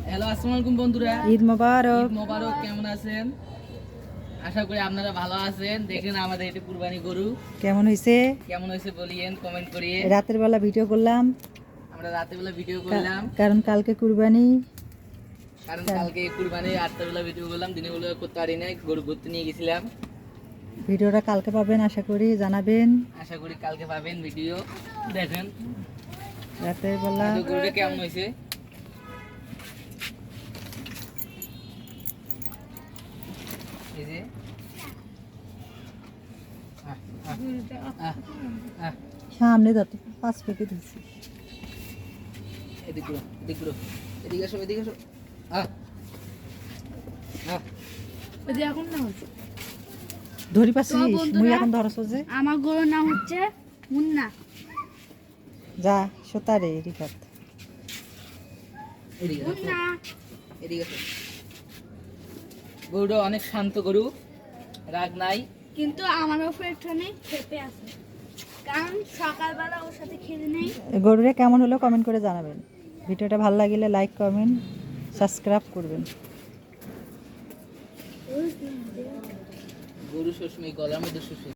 Hello, আসসালামু আলাইকুম বন্ধুরা। ঈদ মোবারক। ঈদ মোবারক। কেমন আছেন? আশা করি আপনারা ভালো আছেন। দেখেন আমাদের এটা কুরবানি গরু কেমন হয়েছে বলিয়েন, কমেন্ট করিয়ে। রাতের বেলা ভিডিও করলাম, আমরা রাতের বেলা ভিডিও করলাম কারণ কালকে কুরবানি। কালকে কুরবানি রাতের বেলা ভিডিও করলাম, দিনের বেলা করতে পারি নাই, গরু ঘুরতে নিয়ে গেছিলাম। ভিডিওটা কালকে পাবেন, আশা করি জানাবেন। আশা করি কালকে পাবেন ভিডিও। দেখেন রাতের বেলা গরুটা কেমন হয়েছে। এই যে সামনে যত 5 প্যাকেট দিচ্ছি। এদিকে আসো। ধরি পাচ্ছি মুই এখন ধরছ যে আমার গরুর নাম হচ্ছে মুন্না। যা সোতারে রিফাত। মুন্না গরুটা অনেক শান্ত গরু, রাগ নাই। কিন্তু আমার উপরে একটুখানি খেপে আছে, কারণ সকালবেলা ওর সাথে খেলে নেই। গরুরে কেমন হলো কমেন্ট করে জানাবেন। ভিডিওটা ভালো লাগলে লাইক কমেন্ট সাবস্ক্রাইব করবেন। গরু সবসময় গলার মধ্যে শুষে